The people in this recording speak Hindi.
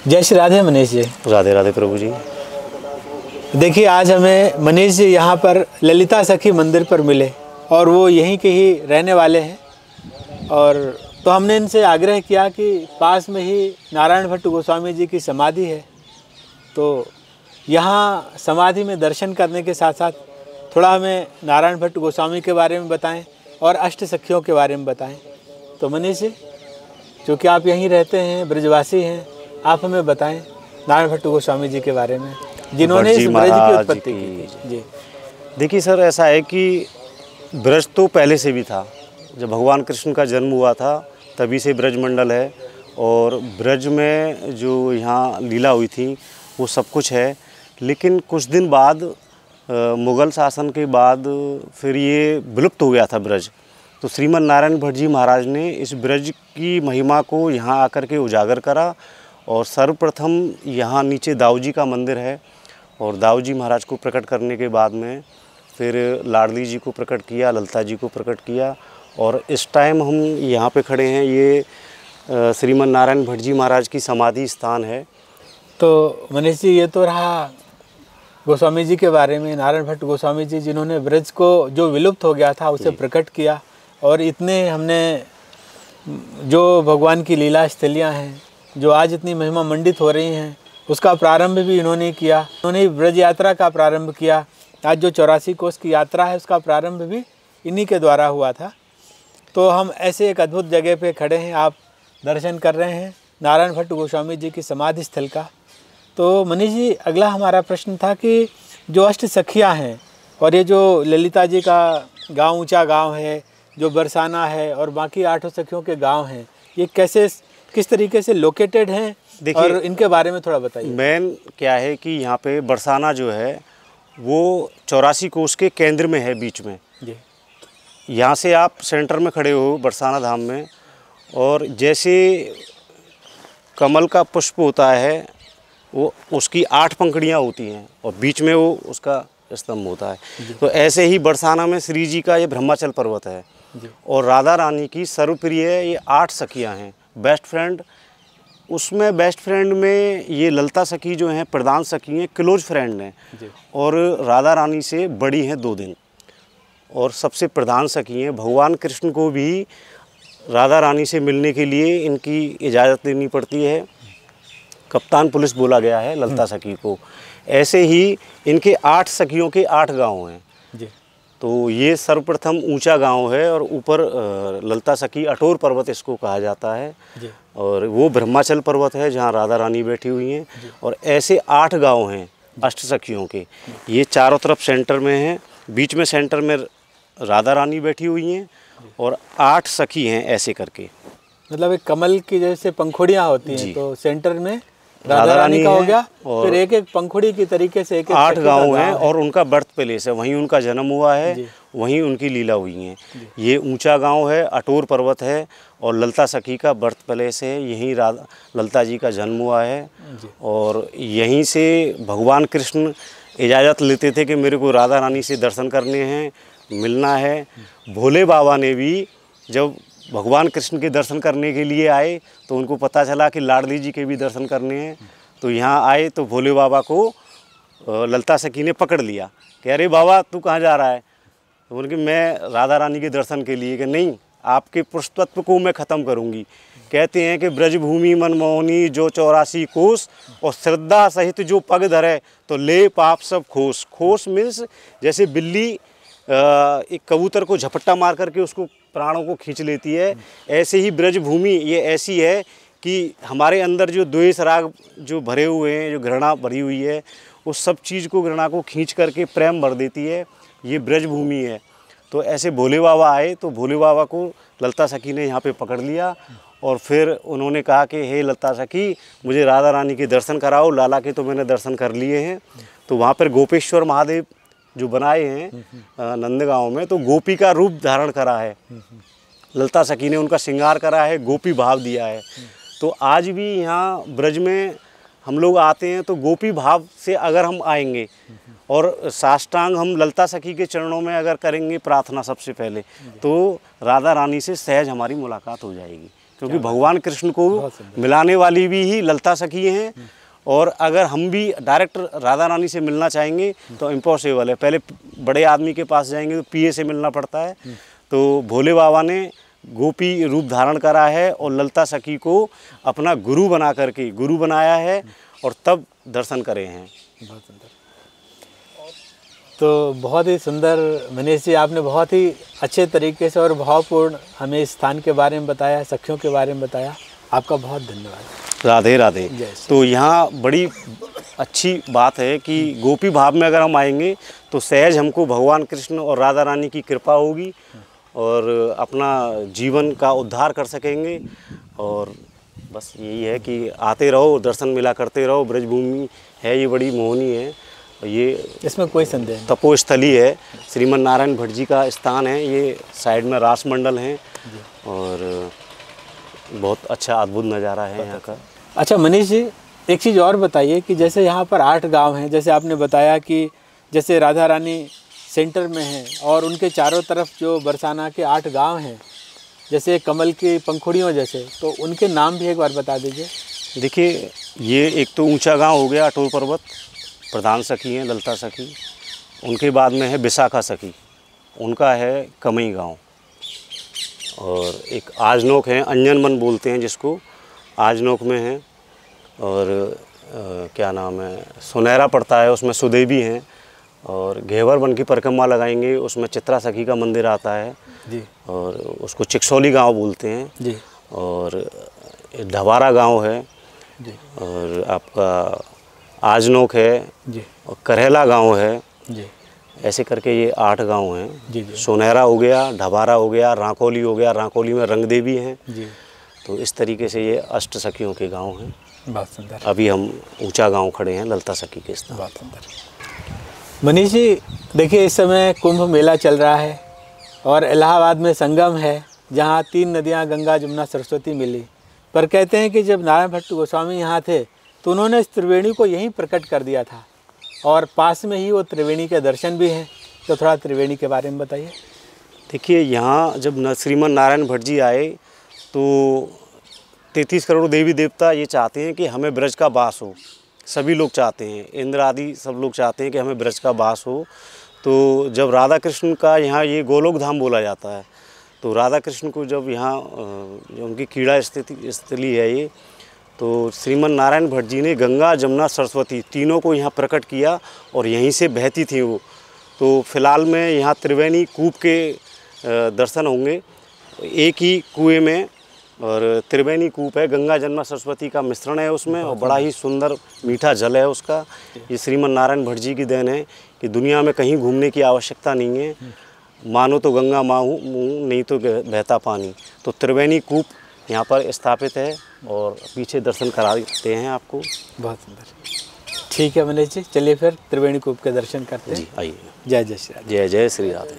जय श्री राधे मनीष जी। राधे राधे प्रभु जी। देखिए, आज हमें मनीष जी यहाँ पर ललिता सखी मंदिर पर मिले और वो यहीं के ही रहने वाले हैं। और तो हमने इनसे आग्रह किया कि पास में ही नारायण भट्ट गोस्वामी जी की समाधि है, तो यहाँ समाधि में दर्शन करने के साथ साथ थोड़ा हमें नारायण भट्ट गोस्वामी के बारे में बताएं और अष्ट सखियों के बारे में बताएं। तो मनीष जी, चूँकि आप यहीं रहते हैं, ब्रजवासी हैं, आप हमें बताएं नारायण भट्ट गोस्वामी जी के बारे में, जिन्होंने इस ब्रज की उत्पत्ति की थी। जी देखिए सर, ऐसा है कि ब्रज तो पहले से भी था। जब भगवान कृष्ण का जन्म हुआ था तभी से ब्रज मंडल है, और ब्रज में जो यहाँ लीला हुई थी वो सब कुछ है। लेकिन कुछ दिन बाद मुग़ल शासन के बाद फिर ये विलुप्त हो गया था ब्रज। तो श्रीमन नारायण भट्ट जी महाराज ने इस ब्रज की महिमा को यहाँ आकर के उजागर करा, और सर्वप्रथम यहाँ नीचे दाऊ जी का मंदिर है, और दाऊ जी महाराज को प्रकट करने के बाद में फिर लाडली जी को प्रकट किया, ललिता जी को प्रकट किया। और इस टाइम हम यहाँ पे खड़े हैं, ये श्रीमन नारायण भट्ट जी महाराज की समाधि स्थान है। तो मनीष जी, ये तो रहा गोस्वामी जी के बारे में, नारायण भट्ट गोस्वामी जी जिन्होंने ब्रज को जो विलुप्त हो गया था उसे प्रकट किया। और इतने हमने जो भगवान की लीला स्थलियाँ हैं जो आज इतनी महिमा मंडित हो रही हैं, उसका प्रारंभ भी इन्होंने किया। इन्होंने ब्रज यात्रा का प्रारंभ किया। आज जो 84 कोस की यात्रा है उसका प्रारंभ भी इन्हीं के द्वारा हुआ था। तो हम ऐसे एक अद्भुत जगह पे खड़े हैं, आप दर्शन कर रहे हैं नारायण भट्ट गोस्वामी जी की समाधि स्थल का। तो मनीष जी, अगला हमारा प्रश्न था कि जो अष्ट सखियाँ हैं और ये जो ललिता जी का गांव ऊंचा गांव है, जो बरसाना है और बाकी 8 सखियों के गांव हैं, ये कैसे किस तरीके से लोकेटेड हैं, और इनके बारे में थोड़ा बताइए। मेन क्या है कि यहाँ पे बरसाना जो है वो 84 कोस के केंद्र में है, बीच में जी। यहाँ से आप सेंटर में खड़े हो बरसाना धाम में, और जैसे कमल का पुष्प होता है वो उसकी 8 पंखुड़ियाँ होती हैं और बीच में वो उसका स्तंभ होता है। तो ऐसे ही बरसाना में श्री जी का ये ब्रह्माचल पर्वत है, और राधा रानी की सर्वप्रिय ये 8 सखियाँ हैं, बेस्ट फ्रेंड। उसमें बेस्ट फ्रेंड में ये ललिता सखी जो हैं प्रधान सखी हैं, क्लोज फ्रेंड हैं, और राधा रानी से बड़ी हैं 2 दिन, और सबसे प्रधान सखी हैं। भगवान कृष्ण को भी राधा रानी से मिलने के लिए इनकी इजाज़त लेनी पड़ती है, कप्तान पुलिस बोला गया है ललिता सखी को। ऐसे ही इनके 8 सखियों के 8 गांव हैं जी। तो ये सर्वप्रथम ऊंचा गांव है, और ऊपर ललिता सखी अटोर पर्वत इसको कहा जाता है जी। और वो ब्रह्माचल पर्वत है जहाँ राधा रानी बैठी हुई हैं। और ऐसे 8 गांव हैं अष्ट सखियों के। ये चारों तरफ सेंटर में हैं, बीच में सेंटर में राधा रानी बैठी हुई हैं, और 8 सखी हैं ऐसे करके। मतलब एक कमल की जैसे पंखुड़ियाँ होती हैं, तो सेंटर में राधा रानी का हो गया, और फिर एक एक पंखुड़ी की तरीके से एक 8 गांव हैं, और उनका बर्थ प्लेस है, वहीं उनका जन्म हुआ है, वहीं उनकी लीला हुई है। ये ऊंचा गांव है, अटोर पर्वत है, और ललिता सखी का बर्थ प्लेस है, यहीं ललिता जी का जन्म हुआ है। और यहीं से भगवान कृष्ण इजाज़त लेते थे कि मेरे को राधा रानी से दर्शन करने हैं, मिलना है। भोले बाबा ने भी जब भगवान कृष्ण के दर्शन करने के लिए आए तो उनको पता चला कि लाडली जी के भी दर्शन करने हैं, तो यहाँ आए तो भोले बाबा को ललिता सखी ने पकड़ लिया कि अरे बाबा तू कहाँ जा रहा है। तो बोले कि मैं राधा रानी के दर्शन के लिए। कि नहीं, आपके पुरुषत्व को मैं ख़त्म करूँगी। कहते हैं कि ब्रजभूमि मनमोहनी जो 84 कोस, और श्रद्धा सहित जो पग धरे तो ले पाप सब खोस। खोस मीन्स जैसे बिल्ली एक कबूतर को झपट्टा मार करके उसको प्राणों को खींच लेती है, ऐसे ही ब्रजभूमि ये ऐसी है कि हमारे अंदर जो द्वेष राग जो भरे हुए हैं, जो घृणा भरी हुई है, उस सब चीज़ को, घृणा को खींच करके प्रेम भर देती है। ये ब्रजभूमि है। तो ऐसे भोले बाबा आए तो भोले बाबा को ललिता सखी ने यहाँ पे पकड़ लिया, और फिर उन्होंने कहा कि हे ललिता सखी, मुझे राधा रानी के दर्शन कराओ। लाला के तो मैंने दर्शन कर लिए हैं। तो वहाँ पर गोपेश्वर महादेव जो बनाए हैं नंदगांव में, तो गोपी का रूप धारण करा है ललिता सखी ने, उनका श्रृंगार करा है, गोपी भाव दिया है। तो आज भी यहाँ ब्रज में हम लोग आते हैं तो गोपी भाव से अगर हम आएंगे और साष्टांग हम ललिता सखी के चरणों में अगर करेंगे प्रार्थना सबसे पहले, तो राधा रानी से सहज हमारी मुलाकात हो जाएगी। क्योंकि भगवान कृष्ण को मिलाने वाली भी ही ललता सखी हैं। और अगर हम भी डायरेक्ट राधा रानी से मिलना चाहेंगे तो इम्पॉसिबल है, पहले बड़े आदमी के पास जाएंगे तो पीए से मिलना पड़ता है। तो भोले बाबा ने गोपी रूप धारण करा है और ललता सखी को अपना गुरु बना करके गुरु बनाया है और तब दर्शन करे हैं। बहुत सुंदर। तो बहुत ही सुंदर मनीष जी, आपने बहुत ही अच्छे तरीके से और भावपूर्ण हमें इस स्थान के बारे में बताया, सखियों के बारे में बताया। आपका बहुत धन्यवाद। राधे राधे। तो यहाँ बड़ी अच्छी बात है कि गोपी भाव में अगर हम आएंगे तो सहज हमको भगवान कृष्ण और राधा रानी की कृपा होगी और अपना जीवन का उद्धार कर सकेंगे। और बस यही है कि आते रहो, दर्शन मिला करते रहो। ब्रजभूमि है ये बड़ी मोहनी है, ये इसमें कोई संदेह नहीं। तपोस्थली है, श्रीमन नारायण भट्ट जी का स्थान है। ये साइड में रास मंडल है और बहुत अच्छा अद्भुत नज़ारा है यहाँ का। अच्छा मनीष जी, एक चीज़ और बताइए कि जैसे यहाँ पर 8 गांव हैं, जैसे आपने बताया कि जैसे राधा रानी सेंटर में है और उनके चारों तरफ जो बरसाना के 8 गांव हैं, जैसे कमल की पंखुड़ियों जैसे, तो उनके नाम भी एक बार बता दीजिए। देखिए, ये एक तो ऊंचा गांव हो गया अटोर पर्वत, प्रधान सखी हैं ललता सखी। उनके बाद में है विशाखा सखी, उनका है कमई गांव। और एक आजनोक है, अंजनमन बोलते हैं जिसको, आजनोक में है। और क्या नाम है, सुनहरा पड़ता है, उसमें सुदेवी हैं। और घेवर वन की परिक्रमा लगाएंगे, उसमें चित्रा सखी का मंदिर आता है जी। और उसको चिकसौली गांव बोलते हैं जी। और ढवारा गांव है जी। और आपका आजनोक है जी। और करेला गांव है जी। ऐसे करके ये 8 गांव हैं। जी जी। सोनहरा हो गया, ढबारा हो गया, रांकोली हो गया, रांकोली में रंगदेवी हैं। जी। तो इस तरीके से ये अष्ट सखियों के गांव हैं। बहुत सुंदर। अभी हम ऊंचा गांव खड़े हैं ललता सखी के स्थान। बहुत सुंदर। मनीष जी, देखिए इस समय कुंभ मेला चल रहा है और इलाहाबाद में संगम है, जहाँ 3 नदियाँ गंगा जमुना सरस्वती मिली। पर कहते हैं कि जब नारायण भट्ट गोस्वामी यहाँ थे तो उन्होंने इस त्रिवेणी को यहीं प्रकट कर दिया था और पास में ही वो त्रिवेणी के दर्शन भी हैं। तो थोड़ा त्रिवेणी के बारे में बताइए। देखिए, यहाँ जब श्रीमन नारायण भट्ट जी आए तो 33 करोड़ देवी देवता ये चाहते हैं कि हमें ब्रज का वास हो। सभी लोग चाहते हैं, इंद्र आदि सब लोग चाहते हैं कि हमें ब्रज का वास हो। तो जब राधा कृष्ण का यहाँ ये गोलोक धाम बोला जाता है, तो राधा कृष्ण को जब यहाँ जो उनकी क्रीड़ा स्थली है ये, तो श्रीमन नारायण भट्ट जी ने गंगा जमुना सरस्वती तीनों को यहाँ प्रकट किया और यहीं से बहती थी वो। तो फिलहाल में यहाँ त्रिवेणी कूप के दर्शन होंगे, एक ही कुएं में। और त्रिवेणी कूप है, गंगा जमुना सरस्वती का मिश्रण है उसमें और बड़ा ही सुंदर मीठा जल है उसका। ये श्रीमन नारायण भट्ट जी की देन है कि दुनिया में कहीं घूमने की आवश्यकता नहीं है। मानो तो गंगा माँ हूँ, नहीं तो बहता पानी। तो त्रिवेणी कूप यहाँ पर स्थापित है और पीछे दर्शन करा देते हैं आपको। बहुत सुंदर। ठीक है मनीष जी, चलिए फिर त्रिवेणी कूप के दर्शन करते हैं। जी, आइए। जय जय श्री राधे। जय जय श्री राधे।